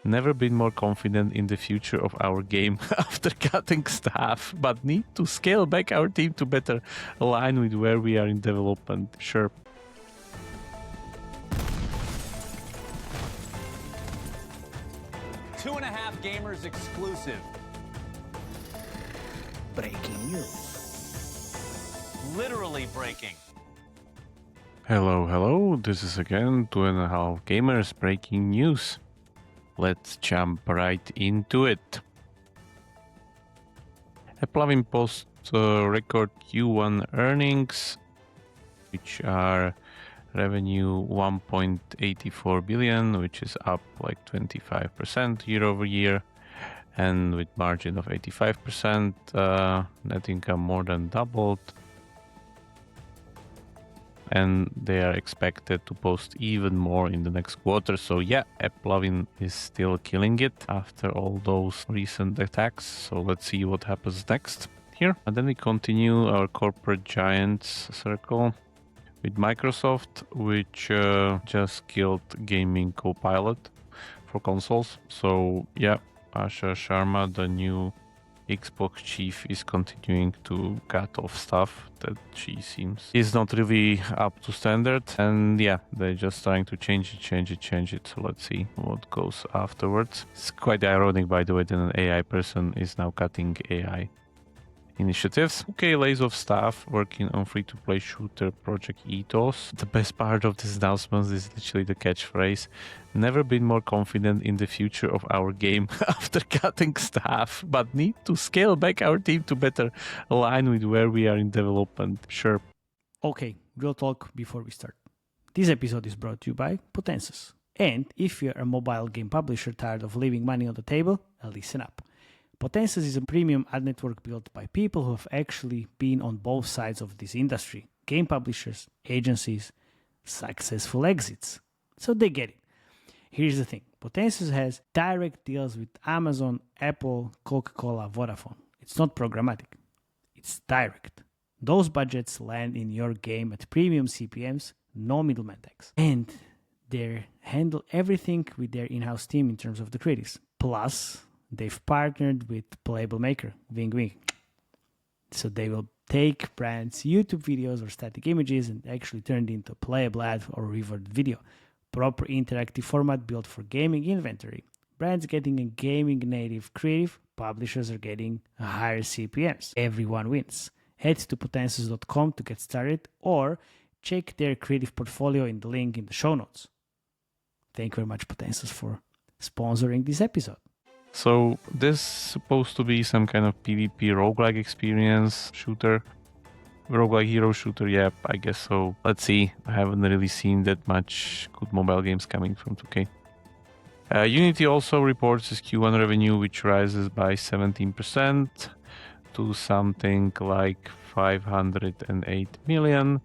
Never been more confident in the future of our game after cutting staff, but need to scale back our team to better align with where we are in development. Sure. Two and a half Gamers exclusive. Breaking news. Literally breaking. Hello. This is again 2.5 Gamers breaking news. Let's jump right into it. Applovin posts record Q1 earnings, which are revenue 1.84 billion, which is up like 25% year over year, and with margin of 85%. Net income more than doubled, and they are expected to post even more in the next quarter. So yeah, Applovin is still killing it after all those recent attacks. So let's see what happens next here. And then we continue our corporate giants circle with Microsoft, which just killed Gaming Copilot for consoles. So yeah, Asha Sharma, the new Xbox chief, is continuing to cut off stuff that she seems is not really up to standard, and yeah, they're just trying to change it. So let's see what goes afterwards. It's quite ironic, by the way, that an AI person is now cutting AI initiatives. Okay, lays off staff working on free-to-play shooter Project Ethos. The best part of this announcement is literally the catchphrase, "Never been more confident in the future of our game after cutting staff, but need to scale back our team to better align with where we are in development." Sure. Okay, real talk before we start. This episode is brought to you by Potensis. And if you're a mobile game publisher tired of leaving money on the table, listen up. Potensis is a premium ad network built by people who have actually been on both sides of this industry. Game publishers, agencies, successful exits. So they get it. Here's the thing. Potensis has direct deals with Amazon, Apple, Coca-Cola, Vodafone. It's not programmatic. It's direct. Those budgets land in your game at premium CPMs, no middleman tax. And they handle everything with their in-house team in terms of the creatives. Plus, they've partnered with Playable Maker, wing. So they will take brands' YouTube videos or static images and actually turn it into a playable ad or revert video. Proper interactive format built for gaming inventory. Brands getting a gaming native creative, publishers are getting higher CPMs. Everyone wins. Head to potensis.com to get started or check their creative portfolio in the link in the show notes. Thank you very much, Potensis, for sponsoring this episode. So this is supposed to be some kind of PvP roguelike experience shooter. Roguelike hero shooter, yeah, I guess so. Let's see. I haven't really seen that much good mobile games coming from 2K. Unity also reports its Q1 revenue, which rises by 17% to something like 508 million.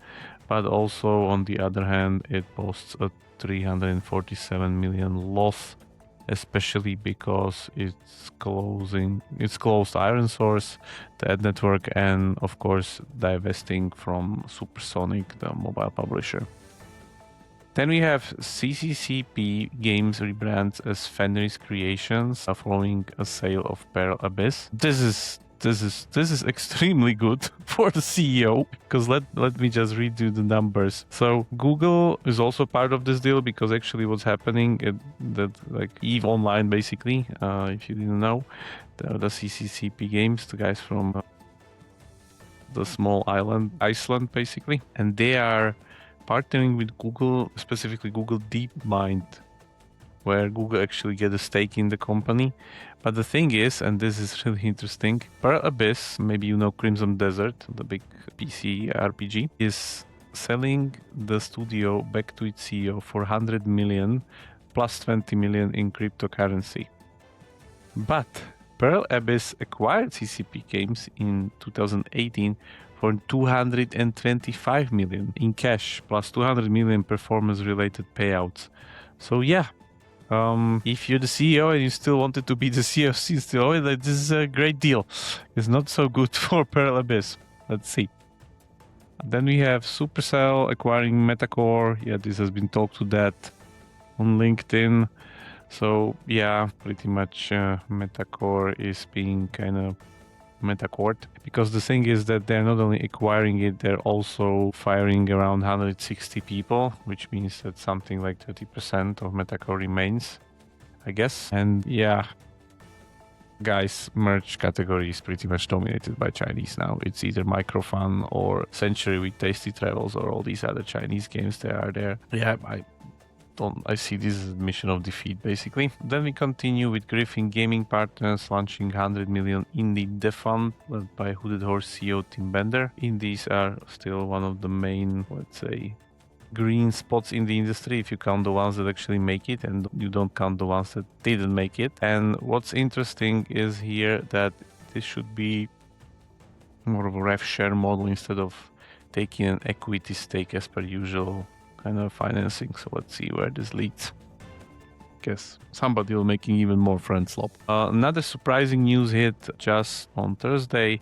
But also, on the other hand, it posts a 347 million loss, especially because it's closed Iron Source, the ad network, and of course divesting from Supersonic, the mobile publisher. Then we have CCCP Games rebrands as Fenris Creations following a sale of Pearl Abyss. This is extremely good for the CEO, because let me just read you the numbers. So Google is also part of this deal, because actually what's happening that like EvE Online, basically, if you didn't know, the CCCP Games, the guys from the small island, Iceland, basically, and they are partnering with Google, specifically Google DeepMind, where Google actually get a stake in the company. But the thing is, and this is really interesting, Pearl Abyss, maybe you know Crimson Desert, the big PC RPG, is selling the studio back to its CEO for 100 million plus 20 million in cryptocurrency. But Pearl Abyss acquired CCP Games in 2018 for 225 million in cash plus 200 million performance-related payouts. So yeah, if you're the CEO and you still wanted to be the CEO, this is a great deal. It's not so good for Pearl Abyss. Let's see. Then we have Supercell acquiring Metacore. Yeah, this has been talked to that on LinkedIn. So yeah, pretty much Metacore is being kind of Metacord, because the thing is that they're not only acquiring it, they're also firing around 160 people, which means that something like 30% of Metacore remains, I guess. And yeah, guys, merch category is pretty much dominated by Chinese now. It's either Microfun or Century with Tasty Travels or all these other Chinese games that are there. Yeah, I see this as mission of defeat, basically. Then we continue with Griffin Gaming Partners launching 100 million indie dev fund led by Hooded Horse CEO Tim Bender. Indies are still one of the main, let's say, green spots in the industry if you count the ones that actually make it and you don't count the ones that didn't make it. And what's interesting is here that this should be more of a rev share model instead of taking an equity stake as per usual kind of financing. So let's see where this leads. Guess somebody will making even more friend slop. Another surprising news hit just on Thursday,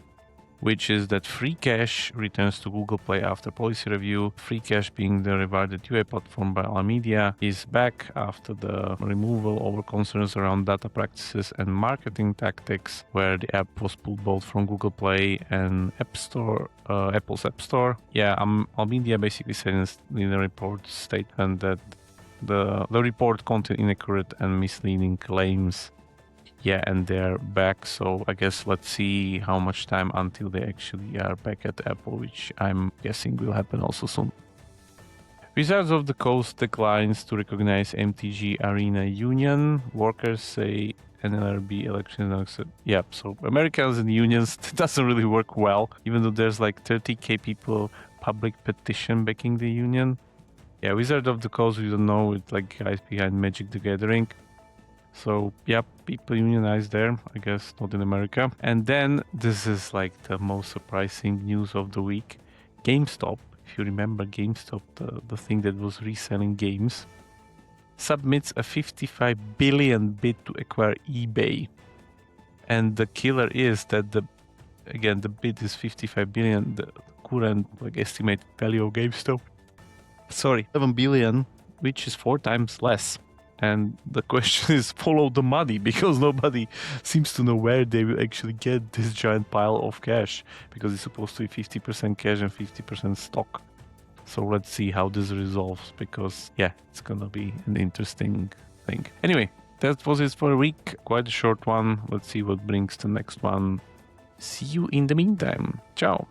which is that Free Cash returns to Google Play after policy review. Free Cash, being the rewarded UA platform by Media, is back after the removal over concerns around data practices and marketing tactics, where the app was pulled both from Google Play and App Store, Apple's App Store. Yeah, Media basically said in the report statement that the report contained inaccurate and misleading claims. Yeah, and they're back, so I guess let's see how much time until they actually are back at Apple, which I'm guessing will happen also soon. Wizards of the Coast declines to recognize MTG Arena Union. Workers say NLRB elections. Yeah, so Americans and unions, it doesn't really work well, even though there's like 30k people public petition backing the union. Yeah, Wizard of the Coast, we don't know, it's like guys behind Magic the Gathering. So yeah, people unionized there, I guess not in America. And then this is like the most surprising news of the week. GameStop, if you remember GameStop, the thing that was reselling games, submits a 55 billion bid to acquire eBay. And the killer is that the bid is 55 billion, the current estimated value of GameStop, 11 billion, which is 4 times less. And the question is, follow the money, because nobody seems to know where they will actually get this giant pile of cash, because it's supposed to be 50% cash and 50% stock. So let's see how this resolves, because yeah, it's gonna be an interesting thing. Anyway, that was it for a week. Quite a short one. Let's see what brings the next one. See you in the meantime. Ciao.